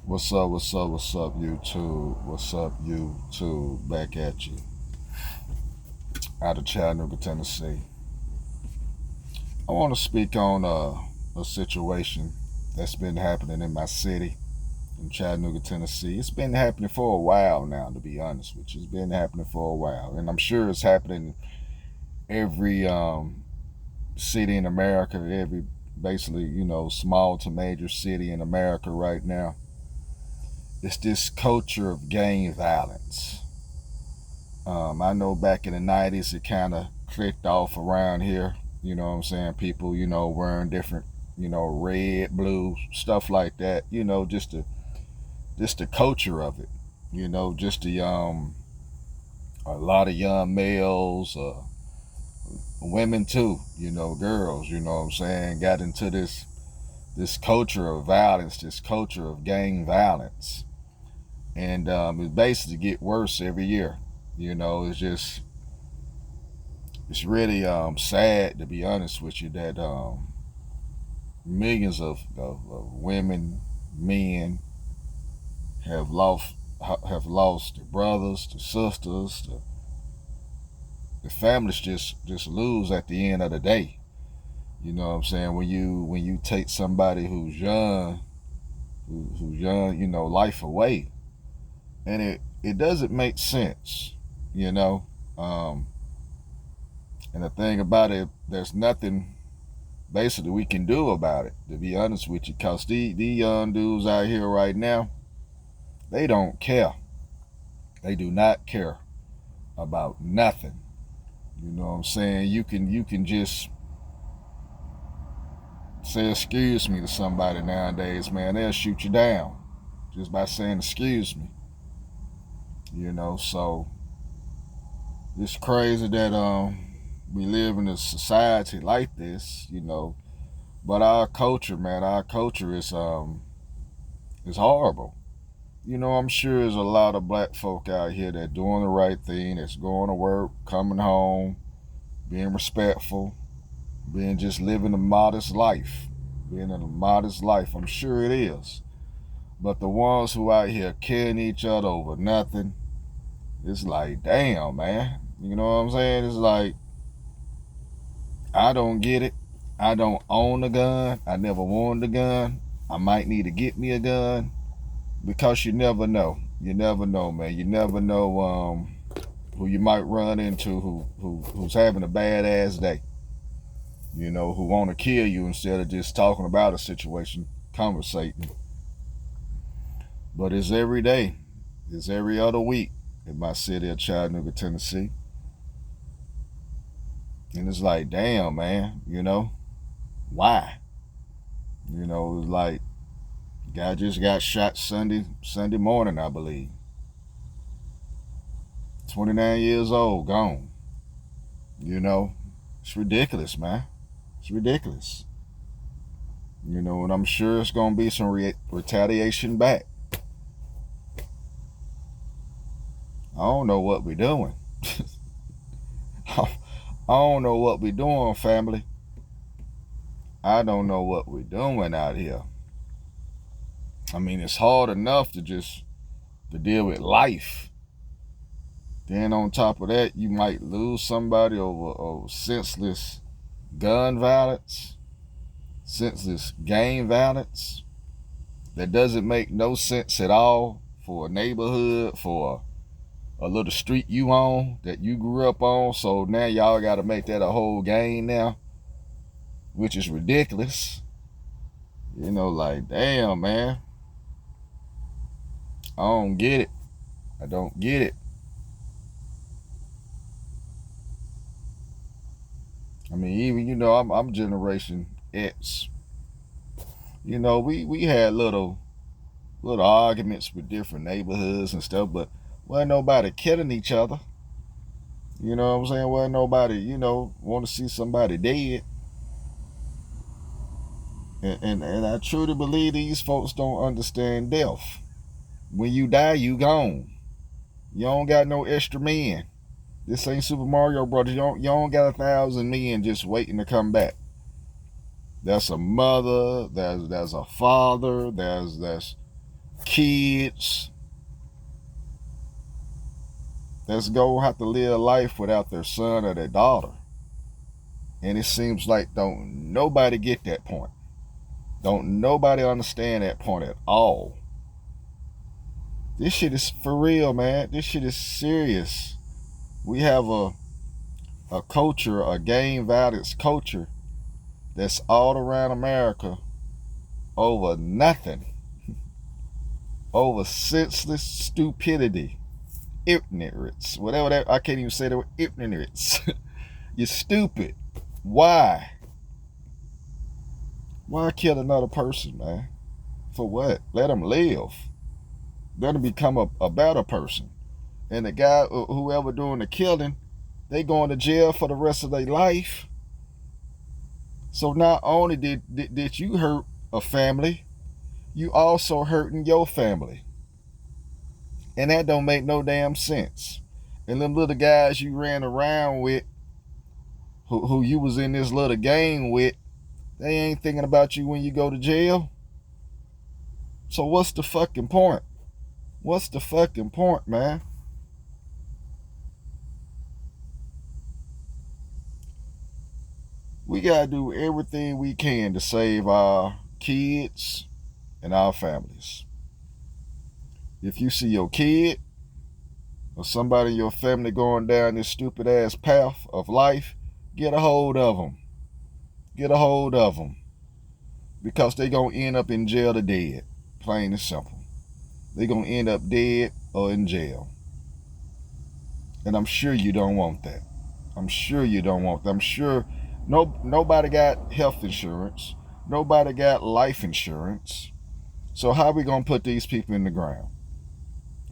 What's up, what's up, what's up, YouTube? What's up, YouTube? Back at you. Out of Chattanooga, Tennessee. I want to speak on a situation that's been happening in my city, in Chattanooga, Tennessee. It's been happening for a while now, to be honest with you. It's been happening for a while. And I'm sure it's happening every city in America, every basically, small to major city in America right now. It's this culture of gang violence. I know back in the 90s, it kind of clicked off around here. You know what I'm saying? People, wearing different, red, blue, stuff like that. Just the culture of it. Just a lot of young males, women too. Girls. You know what I'm saying? Got into this culture of violence, this culture of gang violence, and it basically get worse every year. It's really sad, to be honest with you, that millions of women, men have lost their brothers, their sisters, the families just lose at the end of the day. You know what I'm saying? When you take somebody who's young, life away, and it doesn't make sense, you know. Um, and the thing about it, there's nothing basically we can do about it, to be honest with you, because the young dudes out here right now, they don't care. They do not care about nothing. You know what I'm saying? You can just say excuse me to somebody nowadays, man. They'll shoot you down just by saying excuse me. So it's crazy that we live in a society like this, But our culture, man, our culture is horrible. I'm sure there's a lot of black folk out here that doing the right thing, that's going to work, coming home, being respectful, being just living a modest life, being in a modest life. I'm sure it is. But the ones who out here killing each other over nothing, it's like, damn, man. You know what I'm saying? It's like, I don't get it. I don't own a gun. I never wanted a gun. I might need to get me a gun, because you never know. You never know, man. You never know who you might run into who's having a badass day. Who want to kill you instead of just talking about a situation, conversating. But it's every day. It's every other week in my city of Chattanooga, Tennessee. And it's like, damn, man, why? It's like, guy just got shot Sunday morning, I believe. 29 years old, gone. It's ridiculous, man. It's ridiculous. And I'm sure it's gonna be some retaliation back. I don't know what we're doing. I don't know what we're doing, family. I don't know what we're doing out here. I mean, it's hard enough to deal with life. Then on top of that, you might lose somebody over senseless gun violence, senseless gang violence. That doesn't make no sense at all for a neighborhood, for a little street you own that you grew up on. So now y'all got to make that a whole gang now, which is ridiculous. Like, damn, man. I don't get it. I don't get it. I mean, even I'm Generation X. We had little arguments with different neighborhoods and stuff, but wasn't nobody killing each other. You know what I'm saying? Wasn't nobody, want to see somebody dead. And I truly believe these folks don't understand death. When you die, you gone. You don't got no extra men. This ain't Super Mario Brothers. You don't got 1,000 men just waiting to come back. There's a mother. There's a father. There's kids that's gonna have to live life without their son or their daughter. And it seems like don't nobody get that point. Don't nobody understand that point at all. This shit is for real, man. This shit is serious. We have a culture, a gang violence culture that's all around America over nothing. Over senseless stupidity. Ignorance. Whatever that, I can't even say the word ignorance. You're stupid. Why? Why kill another person, man? For what? Let them live. Let them become a better person. And the guy, whoever doing the killing, they going to jail for the rest of their life. So not only did you hurt a family, you also hurting your family. And that don't make no damn sense. And them little guys you ran around with, who you was in this little gang with, they ain't thinking about you when you go to jail. So what's the fucking point? What's the fucking point, man? We gotta do everything we can to save our kids and our families. If you see your kid or somebody in your family going down this stupid ass path of life, get a hold of them. Get a hold of them. Because they gonna end up in jail or dead. Plain and simple. They gonna end up dead or in jail. And I'm sure you don't want that. I'm sure you don't want that. I'm sure nobody got health insurance. Nobody got life insurance. So how are we gonna put these people in the ground?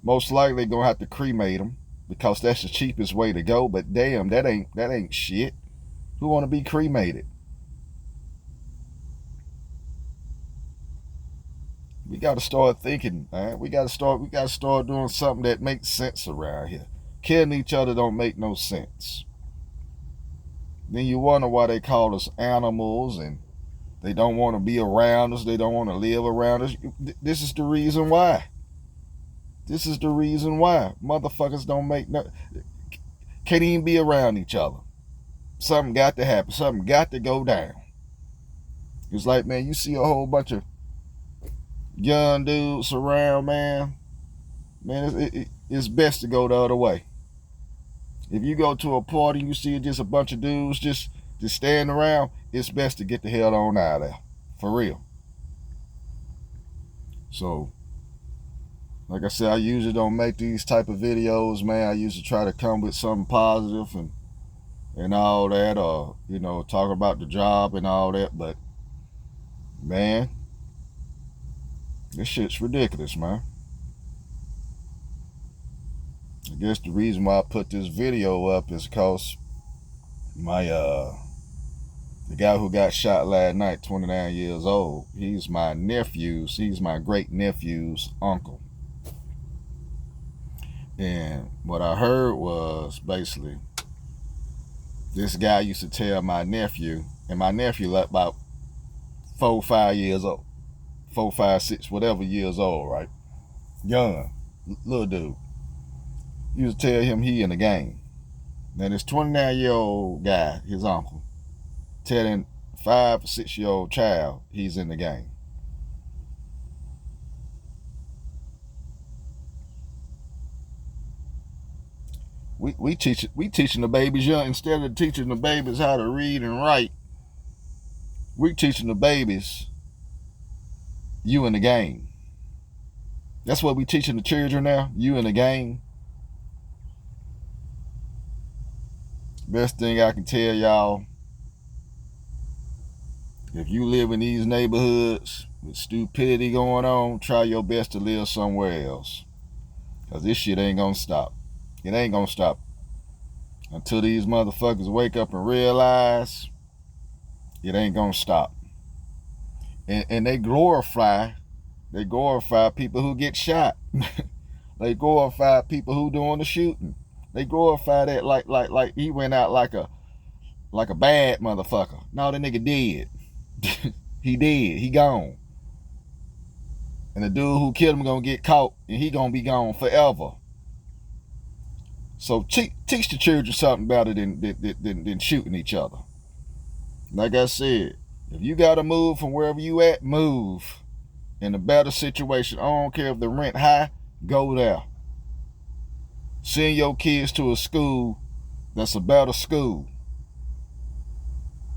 Most likely gonna have to cremate them because that's the cheapest way to go. But damn, that ain't shit. Who wanna be cremated? We gotta start thinking, man. We gotta start doing something that makes sense around here. Killing each other don't make no sense. Then you wonder why they call us animals and they don't want to be around us. They don't want to live around us. This is the reason why. This is the reason why. Motherfuckers don't make no... Can't even be around each other. Something got to happen. Something got to go down. It's like, man, you see a whole bunch of young dudes around, man. Man, it's best to go the other way. If you go to a party and you see just a bunch of dudes just standing around, it's best to get the hell on out of there. For real. So, like I said, I usually don't make these type of videos, man. I usually try to come with something positive and all that, or, you know, talk about the job and all that. But, man, this shit's ridiculous, man. I guess the reason why I put this video up is because my the guy who got shot last night, 29 years old, he's my great nephew's uncle. And what I heard was basically this guy used to tell my nephew, and my nephew like about 4, 5 years old, 4, 5, 6, whatever years old, right? Young, little dude. He used to tell him he in the gang. Now this 29-year-old guy, his uncle, telling 5 or 6-year-old child he's in the gang. We teaching the babies young. Instead of teaching the babies how to read and write, we teaching the babies you in the gang. That's what we teaching the children now. You in the gang. Best thing I can tell y'all, if you live in these neighborhoods with stupidity going on, try your best to live somewhere else. Because this shit ain't gonna stop. It ain't gonna stop until these motherfuckers wake up and realize it ain't gonna stop. And they glorify people who get shot. They glorify people who doing the shooting. They glorify that like he went out like a bad motherfucker. No, that nigga dead. He dead. He gone. And the dude who killed him gonna get caught, and he gonna be gone forever. So teach the children something better than shooting each other. Like I said, if you gotta move from wherever you at, move. In a better situation, I don't care if the rent high, go there. Send your kids to a school that's a better school.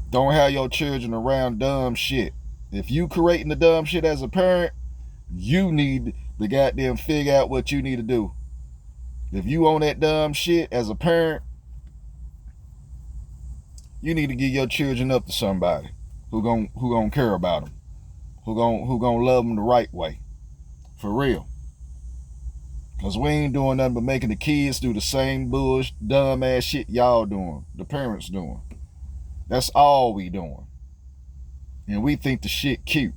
Don't have your children around dumb shit. If you creating the dumb shit as a parent, you need to goddamn figure out what you need to do. If you on that dumb shit as a parent, you need to give your children up to somebody who gonna care about them, who gonna love them the right way, for real. Cause we ain't doing nothing but making the kids do the same bullshit, dumb ass shit y'all doing, the parents doing. That's all we doing. And we think the shit cute.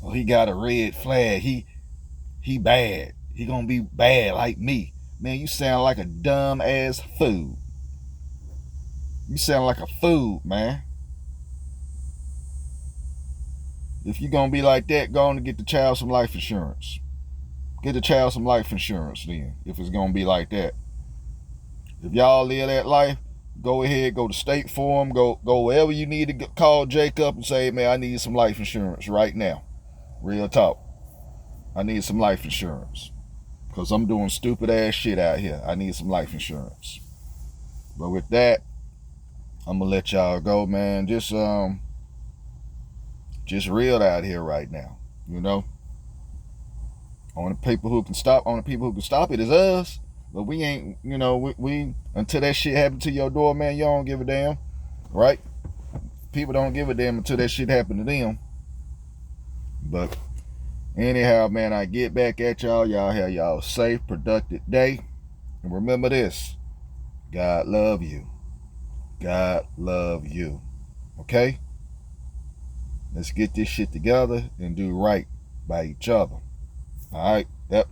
Oh, he got a red flag. He bad. He gonna be bad like me. Man, you sound like a dumb ass fool. You sound like a fool, man. If you gonna be like that, go on and get the child some life insurance. Get the child some life insurance then, if it's gonna be like that. If y'all live that life, go ahead, go to State Farm, go wherever you need to call Jake up and say, man, I need some life insurance right now. Real talk. I need some life insurance. Because I'm doing stupid ass shit out here. I need some life insurance. But with that, I'm going to let y'all go, man. Just real out here right now. You know? Only people who can stop it is us. But we ain't, you know, we until that shit happen to your door, man, you don't give a damn. Right? People don't give a damn until that shit happen to them. But anyhow, man, I get back at y'all. Y'all have y'all safe, productive day. And remember this. God love you. God love you. Okay? Let's get this shit together and do right by each other. All right? Yep.